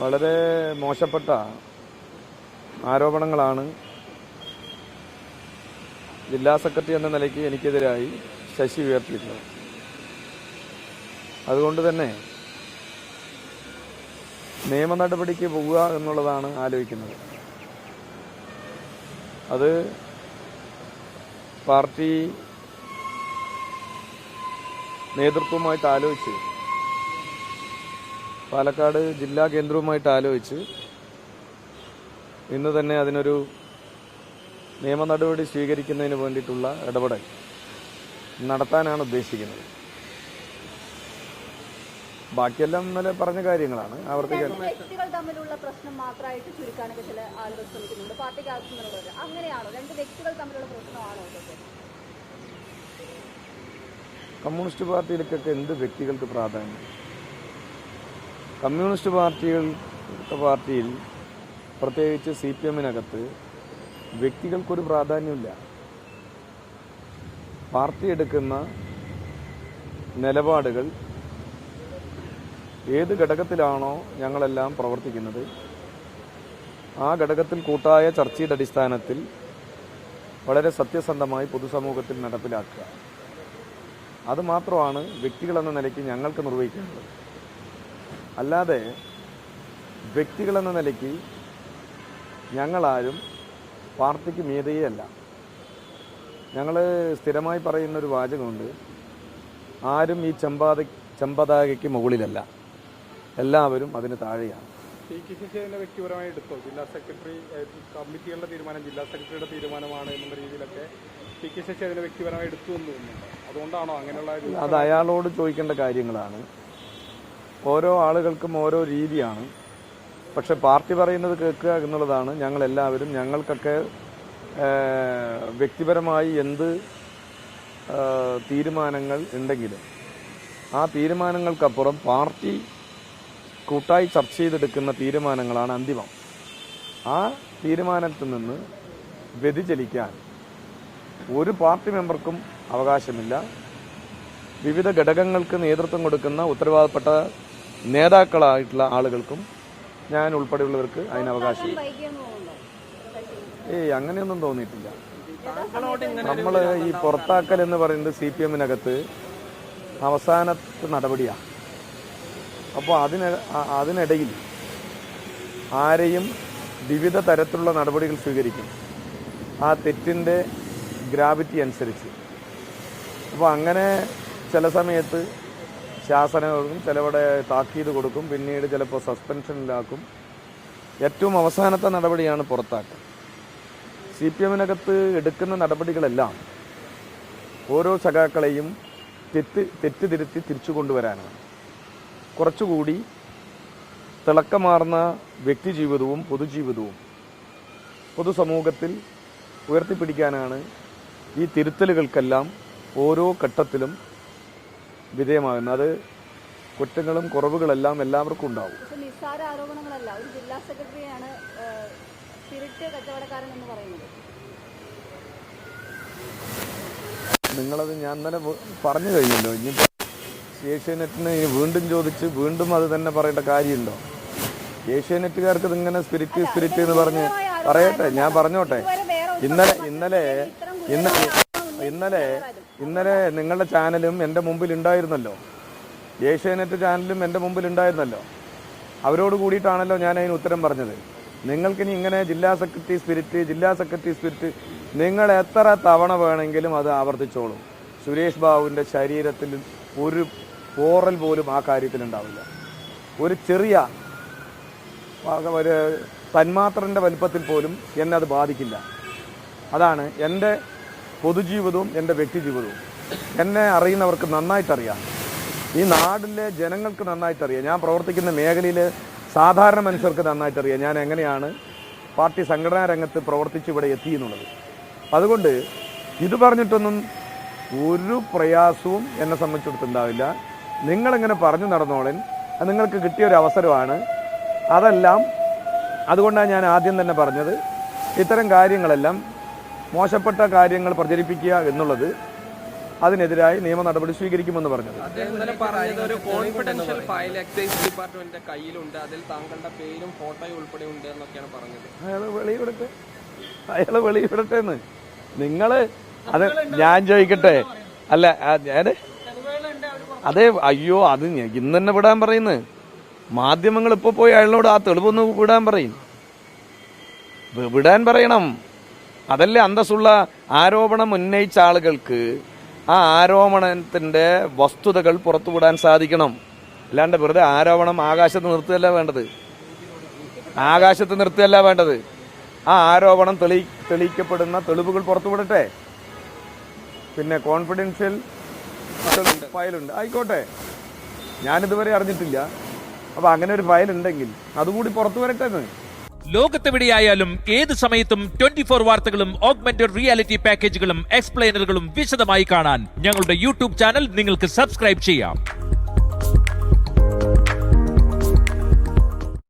വളരെ മോശപ്പെട്ട ആരോപണങ്ങളാണ് ജില്ലാ സെക്രട്ടറി എന്ന നിലയ്ക്ക് എനിക്കെതിരായി ശശി ഉയർത്തിയിട്ടുള്ളത്. അതുകൊണ്ട് തന്നെ നിയമ നടപടിക്ക് പോവുക എന്നുള്ളതാണ് ആലോചിക്കുന്നത്. അത് പാർട്ടി നേതൃത്വവുമായിട്ട് ആലോചിച്ച്, പാലക്കാട് ജില്ലാ കേന്ദ്രവുമായിട്ട് ആലോചിച്ച് ഇന്ന് തന്നെ അതിനൊരു നിയമ നടപടി സ്വീകരിക്കുന്നതിന് വേണ്ടിയിട്ടുള്ള ഇടപെടൽ നടത്താനാണ് ഉദ്ദേശിക്കുന്നത്. ബാക്കിയെല്ലാം ഇന്നലെ പറഞ്ഞ കാര്യങ്ങളാണ് ആവർത്തിക്കാൻ. വ്യക്തികൾ തമ്മിലുള്ള പ്രശ്നം മാത്രമായിട്ട് ചുരുക്കാനൊക്കെ ചില ആളുകൾ ശ്രമിക്കുന്നുണ്ട്. പാർട്ടിക്ക് ആവശ്യമുള്ളത് അങ്ങനെയാണോ? രണ്ട് വ്യക്തികൾ തമ്മിലുള്ള പ്രശ്നമാണോ ഇതൊക്കെ? കമ്മ്യൂണിസ്റ്റ് പാർട്ടിയിലേക്കൊക്കെ എന്ത് വ്യക്തികൾക്ക് പ്രാധാന്യം? കമ്മ്യൂണിസ്റ്റ് പാർട്ടിയിൽ പ്രത്യേകിച്ച് CPM-നകത്ത് വ്യക്തികൾക്കൊരു പ്രാധാന്യമില്ല. പാർട്ടി എടുക്കുന്ന നിലപാടുകൾ ഏത് ഘടകത്തിലാണോ ഞങ്ങളെല്ലാം പ്രവർത്തിക്കുന്നത് ആ ഘടകത്തിൽ കൂട്ടായ ചർച്ചയുടെ അടിസ്ഥാനത്തിൽ വളരെ സത്യസന്ധമായി പൊതുസമൂഹത്തിൽ നടപ്പിലാക്കുക. അതുമാത്രമാണ് വ്യക്തികളെന്ന നിലയ്ക്ക് ഞങ്ങൾക്ക് നിർവഹിക്കേണ്ടത്. അല്ലാതെ വ്യക്തികളെന്ന നിലയ്ക്ക് ഞങ്ങളാരും പാർട്ടിക്ക് മീതയേ അല്ല. ഞങ്ങൾ സ്ഥിരമായി പറയുന്നൊരു വാചകമുണ്ട്, ആരും ഈ ചെമ്പതാകയ്ക്ക് മുകളിലല്ല, എല്ലാവരും അതിന് താഴെയാണ്. വ്യക്തിപരമായി എടുത്തോ? ജില്ലാ സെക്രട്ടറി കമ്മിറ്റികളുടെ തീരുമാനം ജില്ലാ സെക്രട്ടറിയുടെ തീരുമാനമാണ് എന്ന രീതിയിലൊക്കെ ശശി അതിനെ വ്യക്തിപരമായി എടുത്തു എന്ന് തോന്നുന്നുണ്ട്. അതുകൊണ്ടാണോ അങ്ങനെയുള്ള? അത് അയാളോട് ചോദിക്കേണ്ട കാര്യങ്ങളാണ്. ഓരോ ആളുകൾക്കും ഓരോ രീതിയാണ്. പക്ഷെ പാർട്ടി പറയുന്നത് കേൾക്കുക എന്നുള്ളതാണ് ഞങ്ങളെല്ലാവരും. ഞങ്ങൾക്കൊക്കെ വ്യക്തിപരമായി എന്ത് തീരുമാനങ്ങൾ ഉണ്ടെങ്കിലും ആ തീരുമാനങ്ങൾക്കപ്പുറം പാർട്ടി കൂട്ടായി ചർച്ച ചെയ്തെടുക്കുന്ന തീരുമാനങ്ങളാണ് അന്തിമം. ആ തീരുമാനത്തിൽ നിന്ന് വ്യതിചലിക്കാൻ ഒരു പാർട്ടി മെമ്പർക്കും അവകാശമില്ല. വിവിധ ഘടകങ്ങൾക്ക് നേതൃത്വം കൊടുക്കുന്ന ഉത്തരവാദപ്പെട്ട നേതാക്കളായിട്ടുള്ള ആളുകൾക്കും ഞാൻ ഉൾപ്പെടെയുള്ളവർക്ക് അതിന് അവകാശം. അങ്ങനെയൊന്നും തോന്നിയിട്ടില്ല. നമ്മൾ ഈ പുറത്താക്കൽ എന്ന് പറയുന്നത് CPM-നകത്ത് അവസാനത്തെ നടപടിയാണ്. അപ്പോൾ അതിനിടയിൽ ആരെയും വിവിധ തരത്തിലുള്ള നടപടികൾ സ്വീകരിക്കും, ആ തെറ്റിൻ്റെ ഗ്രാവിറ്റി അനുസരിച്ച്. അപ്പോൾ അങ്ങനെ ചില സമയത്ത് ശാസനം കൊടുക്കും, ചിലവിടെ താക്കീത് കൊടുക്കും, പിന്നീട് ചിലപ്പോൾ സസ്പെൻഷനിലാക്കും. ഏറ്റവും അവസാനത്തെ നടപടിയാണ് പുറത്താക്കൽ. CPM-നകത്ത് എടുക്കുന്ന നടപടികളെല്ലാം ഓരോ സഖാക്കളെയും തെറ്റ് തിരുത്തി തിരിച്ചു കൊണ്ടുവരാനാണ്. കുറച്ചുകൂടി തിളക്കമാർന്ന വ്യക്തിജീവിതവും പൊതുജീവിതവും പൊതുസമൂഹത്തിൽ ഉയർത്തിപ്പിടിക്കാനാണ് ഈ തിരുത്തലുകൾക്കെല്ലാം ഓരോ ഘട്ടത്തിലും വിധേയമാകുന്നത്. അത് കുറ്റങ്ങളും കുറവുകളെല്ലാം എല്ലാവർക്കും ഉണ്ടാവും. നിസ്സാര ആരോപണങ്ങളല്ല. ഒരു ജില്ലാ സെക്രട്ടറിയാണ് സ്പിരിറ്റ് കച്ചവടക്കാരൻ എന്ന് പറയുന്നത്. നിങ്ങളത് ഞാൻ തന്നെ പറഞ്ഞു കഴിഞ്ഞല്ലോ. ഇനിയിപ്പോൾ ഏഷ്യാനെറ്റിന് വീണ്ടും ചോദിച്ച് വീണ്ടും അത് തന്നെ പറയേണ്ട കാര്യമുണ്ടോ? ഏഷ്യാനെറ്റുകാർക്ക് ഇതിങ്ങനെ സ്പിരിറ്റ് എന്ന് പറഞ്ഞ് പറയട്ടെ, ഞാൻ പറഞ്ഞോട്ടെ. ഇന്നലെ നിങ്ങളുടെ ചാനലും എൻ്റെ മുമ്പിൽ ഉണ്ടായിരുന്നല്ലോ, ഏഷ്യാനെറ്റ് ചാനലും എൻ്റെ മുമ്പിൽ ഉണ്ടായിരുന്നല്ലോ. അവരോട് കൂടിയിട്ടാണല്ലോ ഞാൻ അതിന് ഉത്തരം പറഞ്ഞത്. നിങ്ങൾക്കിനി ഇങ്ങനെ ജില്ലാ സെക്രട്ടറി സ്പിരിറ്റ് നിങ്ങൾ എത്ര തവണ വേണമെങ്കിലും അത് ആവർത്തിച്ചോളും. സുരേഷ് ബാബുവിൻ്റെ ശരീരത്തിൽ ഒരു പോറൽ പോലും ആ കാര്യത്തിലുണ്ടാവില്ല. ഒരു ചെറിയ ഒരു തന്മാത്രൻ്റെ വലുപ്പത്തിൽ പോലും എന്നെ അത് ബാധിക്കില്ല. അതാണ് എൻ്റെ പൊതുജീവിതവും എൻ്റെ വ്യക്തിജീവിതവും. എന്നെ അറിയുന്നവർക്ക് നന്നായിട്ടറിയാം, ഈ നാട്ടിലെ ജനങ്ങൾക്ക് നന്നായിട്ടറിയാം, ഞാൻ പ്രവർത്തിക്കുന്ന മേഖലയിൽ സാധാരണ മനുഷ്യർക്ക് നന്നായിട്ടറിയാം ഞാൻ എങ്ങനെയാണ് പാർട്ടി സംഘടനാ രംഗത്ത് പ്രവർത്തിച്ച് ഇവിടെ എത്തിയെന്നുള്ളത്. അതുകൊണ്ട് ഇത് പറഞ്ഞിട്ടൊന്നും ഒരു പ്രയാസവും എന്നെ സംബന്ധിച്ചിടത്തുണ്ടാവില്ല. നിങ്ങളിങ്ങനെ പറഞ്ഞു നടന്നോളൻ, അത് നിങ്ങൾക്ക് കിട്ടിയൊരു അവസരമാണ്. അതുകൊണ്ടാണ് ഞാൻ ആദ്യം തന്നെ പറഞ്ഞത്, ഇത്തരം കാര്യങ്ങളെല്ലാം മോശപ്പെട്ട കാര്യങ്ങൾ പ്രചരിപ്പിക്കുക എന്നുള്ളത് അതിനെതിരായി നിയമ നടപടി സ്വീകരിക്കുമെന്ന് പറഞ്ഞത്. അദ്ദേഹം ഇന്നലെ പറഞ്ഞത് ഒരു കോൺഫിഡൻഷ്യൽ ഫയൽ എക്സൈസ് ഡിപ്പാർട്ട്മെന്റിന്റെ കയ്യിലുണ്ട്, അതിൽ താങ്കളുടെ പേരും ഫോട്ടോയും ഉൾപ്പെടെ ഉണ്ട് എന്നൊക്കെയാണ് പറഞ്ഞത്. അയാള് വെളിയിടട്ടെ എന്ന് നിങ്ങൾ അത് ഞാൻ ചോദിക്കട്ടെ. അല്ല അതെ, അയ്യോ അത് ഇന്ന് തന്നെ വിടാൻ പറയുന്നത്. മാധ്യമങ്ങൾ ഇപ്പോൾ പോയി അയാളോട് ആ തെളിവൊന്ന് വിടാൻ പറയും, വിടാൻ പറയണം. അതല്ലേ അന്തസ്സുള്ള ആരോപണം ഉന്നയിച്ച ആളുകൾക്ക് ആ ആരോപണത്തിന്റെ വസ്തുതകൾ പുറത്തുവിടാൻ സാധിക്കണം. അല്ലാണ്ട് വെറുതെ ആരോപണം ആകാശത്ത് നിർത്തുകയല്ല വേണ്ടത്, ആകാശത്ത് നിർത്തുകയല്ല വേണ്ടത്. ആ ആരോപണം തെളിയിക്കപ്പെടുന്ന തെളിവുകൾ പുറത്തുവിടട്ടെ. പിന്നെ കോൺഫിഡൻഷ്യൽ ഫയലുണ്ട്, ആയിക്കോട്ടെ, ഞാനിതുവരെ അറിഞ്ഞിട്ടില്ല. അപ്പൊ അങ്ങനെ ഒരു ഫയൽ ഉണ്ടെങ്കിൽ അതുകൂടി പുറത്തു വരട്ടെ എന്ന്. ലോകത്തെവിടെയായാലും ഏത് സമയത്തും 24 വാർത്തകളും ഓഗ്മെന്റഡ് റിയാലിറ്റി പാക്കേജുകളും എക്സ്പ്ലെയിനറുകളും വിശദമായി കാണാൻ ഞങ്ങളുടെ യൂട്യൂബ് ചാനൽ നിങ്ങൾക്ക് സബ്സ്ക്രൈബ് ചെയ്യാം.